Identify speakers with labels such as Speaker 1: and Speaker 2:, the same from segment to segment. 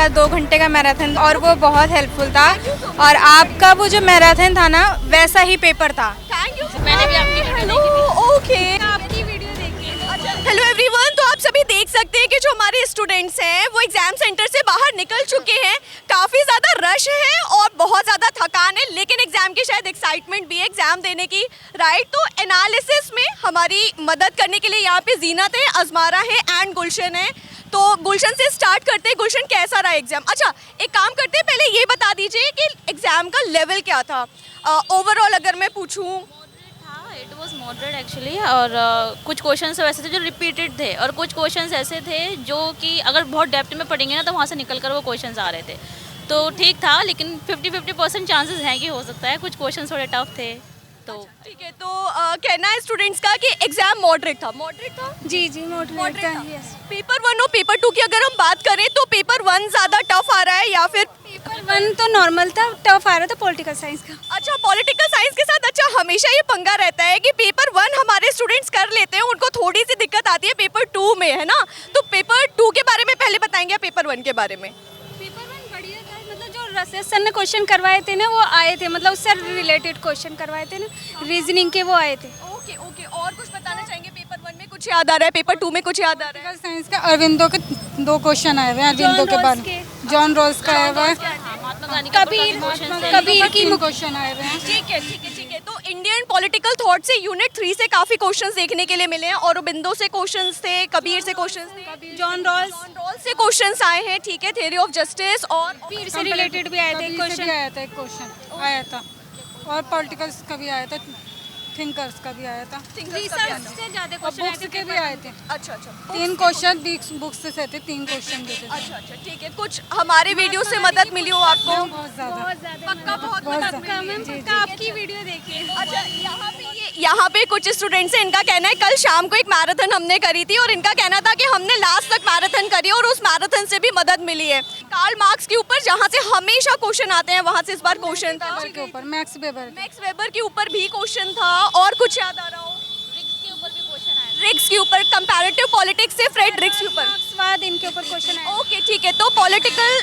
Speaker 1: का 2 घंटे का मैराथन और वो बहुत हेल्पफुल था। और आपका वो जो मैराथन था ना वैसा ही पेपर था।
Speaker 2: Thank you.
Speaker 3: मैंने भी आपकी वीडियो
Speaker 2: हेलो, ओके, आपकी वीडियो देखी। अच्छा, हेलो एवरीवन, तो आप सभी देख सकते हैं कि जो हमारे स्टूडेंट्स हैं वो एग्जाम सेंटर से बाहर निकल चुके हैं। काफ़ी ज़्यादा रश है और बहुत ज़्यादा थकान है, लेकिन एग्जाम की शायद एक्साइटमेंट भी है एग्जाम देने की, राइट। तो एनालिसिस में हमारी मदद करने के लिए यहाँ पे जीनत है, अजमारा है एंड गुलशन है। तो गुलशन से स्टार्ट करते हैं। गुलशन, कैसा रहा एग्जाम? अच्छा, एक काम करते हैं, पहले ये बता दीजिए कि एग्जाम का लेवल क्या था ओवरऑल, अगर मैं पूछूं।
Speaker 3: It was moderate actually. और कुछ क्वेश्चंस वैसे थे जो रिपीटेड थे और कुछ क्वेश्चंस ऐसे थे जो कि अगर बहुत डेप्थ में पढ़ेंगे ना तो वहाँ से निकल कर वो क्वेश्चंस आ रहे थे। तो ठीक था, लेकिन 50-50% चांसेस हैं कि हो सकता है कुछ क्वेश्चंस थोड़े टफ थे। तो
Speaker 2: ठीक है, तो कहना है स्टूडेंट्स का कि एग्जाम मॉडरेट था। मॉडरेट था
Speaker 1: जी जी,
Speaker 2: मॉडरेट था। पेपर 1 और पेपर 2 की अगर हम बात करें तो पेपर 1 ज़्यादा टफ आ रहा है या फिर
Speaker 1: पेपर 1 तो नॉर्मल था, टफ आ रहा था पॉलिटिकल साइंस का।
Speaker 2: अच्छा, पॉलिटिकल साइंस के साथ अच्छा हमेशा ये पंगा रहता है कि पेपर 1 हमारे स्टूडेंट्स कर लेते हैं, उनको थोड़ी सी दिक्कत आती है पेपर 2 में, है ना। तो पेपर 2 के बारे में पहले बताएंगे या पेपर 1 के बारे में?
Speaker 1: पेपर 1 बढ़िया था, मतलब जो रसेस सर ने क्वेश्चन करवाए थे ना वो आए थे, मतलब उससे रिलेटेड क्वेश्चन करवाए थे ना, रीजनिंग के वो आए थे।
Speaker 2: ओके ओके, और कुछ बताना चाहेंगे? पेपर 1 में कुछ याद आ रहा है, पेपर 2 में कुछ याद आ रहा है?
Speaker 4: साइंस का अरविंदो के 2 क्वेश्चन आए हुए हैं, अरविंदो के बारे में। जॉन रॉल्स का आया हुआ है,
Speaker 3: महात्मा गांधी
Speaker 1: कबीर की
Speaker 4: 3 क्वेश्चन आए हुए हैं।
Speaker 2: ठीक है ठीक है ठीक है। तो इंडियन पॉलिटिकल थॉट से यूनिट 3 से काफी क्वेश्चंस देखने के लिए मिले हैं। औरबिंदो से क्वेश्चंस थे, कबीर से क्वेश्चंस थे,
Speaker 1: जॉन रॉल्स
Speaker 2: से क्वेश्चंस आए हैं, ठीक है। थ्योरी ऑफ जस्टिस और
Speaker 1: कबीर से रिलेटेड भी आए थे क्वेश्चन।
Speaker 4: आया था एक क्वेश्चन आया था, और पॉलिटिकल्स का भी आया था, थिंकर्स का भी आया था,
Speaker 1: रिसर्च से ज्यादा
Speaker 4: और
Speaker 1: क्वेश्चन आए
Speaker 4: बुक्स
Speaker 1: थे
Speaker 4: के भी आए थे।
Speaker 2: अच्छा अच्छा
Speaker 4: 3 क्वेश्चन बुक्स से थे, 3 क्वेश्चन देते थे।
Speaker 2: अच्छा अच्छा ठीक है। कुछ हमारे वीडियो से मदद मिली हो आपको?
Speaker 4: बहुत ज़्यादा।
Speaker 2: पक्का बहुत
Speaker 4: बहुत
Speaker 2: मदद
Speaker 4: ज़्यादा।
Speaker 2: मिली?
Speaker 4: जी, जी।
Speaker 1: आपकी वीडियो देखी।
Speaker 2: अच्छा, यहाँ पे कुछ स्टूडेंट्स हैं, इनका कहना है कल शाम को एक मैराथन हमने करी थी और इनका कहना था कि हमने लास्ट तक मैराथन करी और उस मैराथन से भी मदद मिली है। कार्ल मार्क्स के ऊपर जहाँ से हमेशा क्वेश्चन आते हैं वहाँ से इस बार क्वेश्चन था।
Speaker 4: के ऊपर मैक्स वेबर
Speaker 2: के ऊपर भी क्वेश्चन था। और कुछ याद आ रहा हो?
Speaker 3: रिग्स के ऊपर भी क्वेश्चन आए।
Speaker 2: रिग्स के ऊपर, कंपैरेटिव पॉलिटिक्स से फ्रेडरिक्स के ऊपर।
Speaker 1: मार्क्सवाद, इनके ऊपर क्वेश्चन आए।
Speaker 2: ओके ठीक है। तो पॉलिटिकल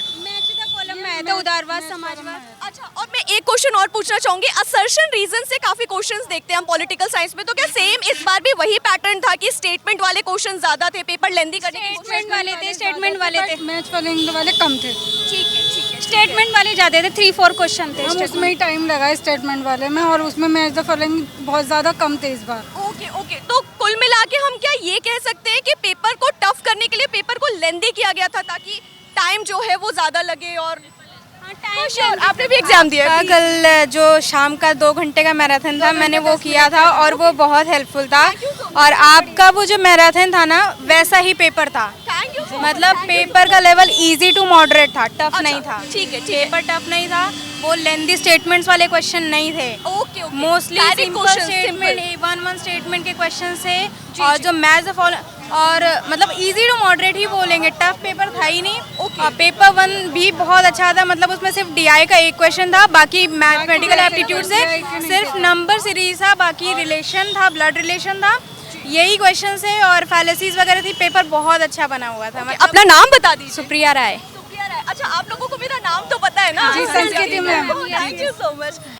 Speaker 1: कॉलम में आए थे, उदारवाद, समाजवाद।
Speaker 2: अच्छा, और मैं एक क्वेश्चन और पूछना चाहूंगी। असर्शन रीजन से काफी क्वेश्चंस देखते हैं हम पॉलिटिकल साइंस में, तो क्या सेम इस बार भी वही पैटर्न था कि स्टेटमेंट वाले क्वेश्चन ज्यादा थे, पेपर लेंदी करने के
Speaker 1: स्टेटमेंट वाले थे, स्टेटमेंट वाले थे।
Speaker 4: मैच वाले कम थे।
Speaker 2: ठीक है ठीक है।
Speaker 1: स्टेटमेंट वाले ज्यादा थे, 3-4 क्वेश्चन थे।
Speaker 4: हम उसमें ही टाइम लगा स्टेटमेंट वाले में, और उसमें मैच द फॉलोइंग बहुत ज़्यादा कम थे इस बार।
Speaker 2: Okay okay. तो कुल मिला के हम क्या ये कह सकते हैं कि पेपर को टफ करने के लिए पेपर को लेंदी किया गया था ताकि टाइम जो है वो ज्यादा लगे? और आपने भी एग्जाम दिया है?
Speaker 1: कल जो शाम का 2 घंटे का मैराथन था मैंने वो किया था और वो बहुत हेल्पफुल था। और आपका वो जो मैराथन था ना वैसा ही पेपर था,
Speaker 2: थैंक यू।
Speaker 1: मतलब पेपर का लेवल इजी टू मॉडरेट था, टफ नहीं था।
Speaker 2: ठीक है
Speaker 1: पेपर टफ नहीं था, वो लेंदी स्टेटमेंट्स वाले क्वेश्चन नहीं थे।
Speaker 2: Okay okay.
Speaker 1: Mostly simple statement, 1-1 statement के क्वेश्चन थे। और जो मैच द फॉलो और मतलब इजी टू मॉडरेट ही बोलेंगे, टफ पेपर था ही नहीं। और पेपर 1 भी बहुत अच्छा था, मतलब उसमें सिर्फ डीआई का एक क्वेश्चन था, बाकी मैथमेटिकल एप्टीट्यूड से सिर्फ नंबर सीरीज था, बाकी रिलेशन था, ब्लड रिलेशन था, यही क्वेश्चन है। और फैलेसीज वगैरह थी। पेपर बहुत अच्छा बना हुआ था। मतलब
Speaker 2: अपना नाम बता दीजिए।
Speaker 1: सुप्रिया राय।
Speaker 2: अच्छा, आप लोगों को मेरा नाम तो पता है ना?
Speaker 4: जी, संस्कृति ma'am.
Speaker 2: Thank you so much.